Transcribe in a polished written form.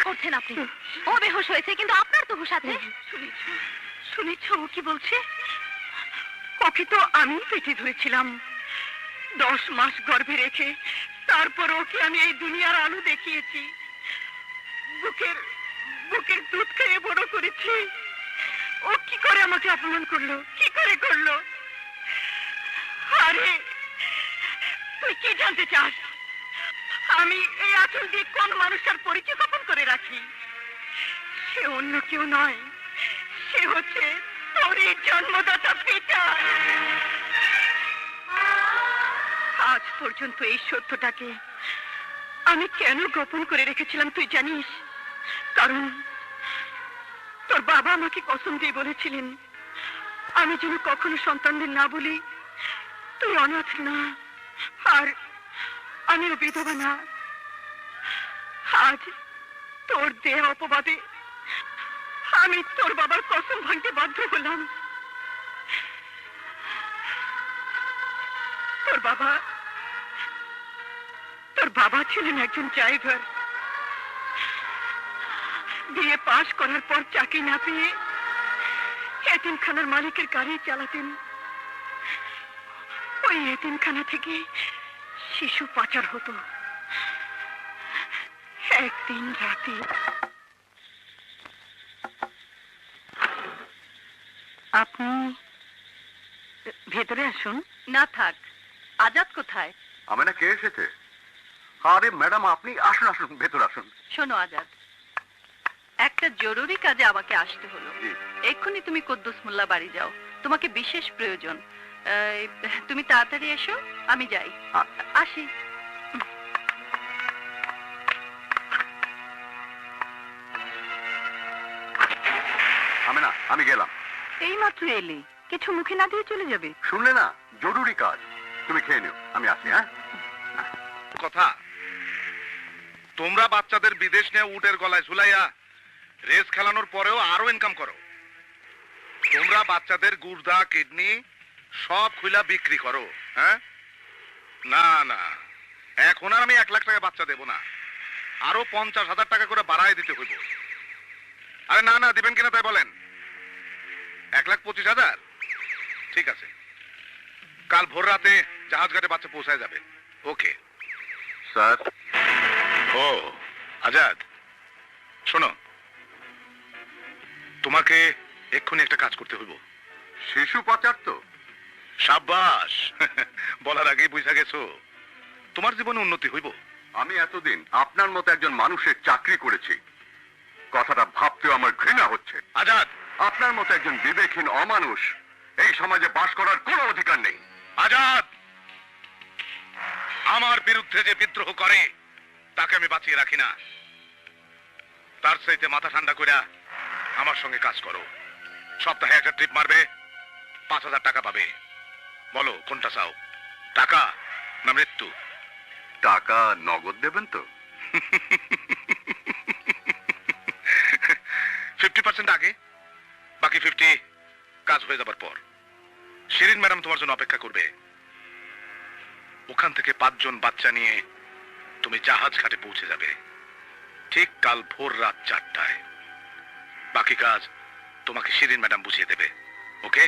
করছেন আপনি? ও বেহুশ হয়েছে, কিন্তু আপনার তো হুঁশ আছে। শুনেছ ও কি বলছে? ওকে তো আমি পেটে ধরেছিলাম 10 মাস গর্ভে রেখে, তারপর ওকে আমি এই দুনিয়ার আলো দেখিয়েছি, বুকের বুকের দুধ খেয়ে বড় করেছি। ও কি করে আমাকে অপমান করলো, কি করে করলো? আরে তুই কি জানতে চাস? আমি এই আঁচল দিয়ে কোন মানুষটার পরিচয় গোপন করে রাখি? সে অন্য কেউ নয়, সে হচ্ছে তোরই জন্মদাতা পিতা। আজ পর্যন্ত এই সত্যটাকে আমি কেন গোপন করে রেখেছিলাম তুই জানিস? কারণ তোর বাবা আমাকে কসম দিয়ে বলেছিলেন আমি যেন কখনো সন্তানদের না বলি তুই অনাথ না, আর আমিও বিধবা না। আজ তোর দেহ অপবাদে আমি তোর বাবার কসম ভাঙতে বাধ্য হলাম। তোর বাবা ছিলেন একজন ড্রাইভার। বিএ পাশ করার পর চাকরি না পেয়ে এতিমখানার মালিকের গাড়ি চালাতেন। ওই এতিমখানা থেকে শিশু পাচার হতো। একদিন রাতে আপনি ভেতরে আসুন। না থাক, আজাদ কোথায়? আমি না, কে এসেছে? আরে ম্যাডাম, আপনি আসুন আসুন, ভেতর আসুন। শোনো আজাদ, একটা জরুরি কাজে আমাকে আসতে হলো। এক্ষুনি তুমি কুদ্দুস মোল্লা বাড়ি যাও, তোমাকে বিশেষ প্রয়োজন। তুমি তাড়াতাড়ি এসো, আমি যাই। আসি। আমি গেলাম। এই মাত্র এলি, কিছু মুখে না দিয়ে চলে যাবে? শুনলে না, জরুরি কাজ। তুমি খেয়ে নিও, আমি আসি। হ্যাঁ, কথা, তোমরা বাচ্চাদের বিদেশ নিয়ে উটের গলায় ঝুলাইয়া রেস খেলানোর পরেও আরো ইনকাম করো। তোমরা বাচ্চাদের গুর্দা কিডনি সব খুইলা বিক্রি করো। হ্যাঁ, না না, এখন আর আমি 1 লাখ টাকা বাচ্চা দেব না, আরো 50,000 টাকা করে বাড়ায় দিতে হইব। আরে না না, দিবেন কিনা তাই বলেন? 1,25,000? ঠিক আছে, কাল ভোর রাতে জাহাজ ঘাটে বাচ্চা পৌঁছায় যাবে। Okay sir. ও আজাদ, শোনো, তোমাকে এক্ষুনি একটা কাজ করতে হইব। শিশু পাচার তো? সাব্বাস, বলার আগেই বুঝা গেছো। তোমার জীবনে উন্নতি হইব। আমি এতদিন আপনার মতো একজন মানুষের চাকরি করেছি, কথাটা ভাবতেও আমার ঘৃণা হচ্ছে। আজাদ, আপনার মতো একজন বিবেকহীন অমানুষ এই সমাজে বাস করার কোনো অধিকার নেই। আজাদ, আমার বিরুদ্ধে যে বিদ্রোহ করে তাকে আমি বাঁচিয়ে রাখি না। তার চাইতে মাথা ঠান্ডা কইরা আমার সঙ্গে কাজ করো। সপ্তাহে একটা ট্রিপ মারবে, 5,000 টাকা পাবে। বলো কোনটা চাও, টাকা না মৃত্যু? টাকা নগদ দেবেন তো? 50% আগে, বাকি 50 কাজ হয়ে যাবার পর। শিরিন ম্যাডাম তোমার জন্য অপেক্ষা করবে। ওখান থেকে 5 জন বাচ্চা নিয়ে তুমি জাহাজ ঘাটে পৌঁছে যাবে ঠিক কাল ভোর রাত 4টায়। বাকি কাজ তোমাকে শিরিন ম্যাডাম বুঝিয়ে দেবে। ওকে?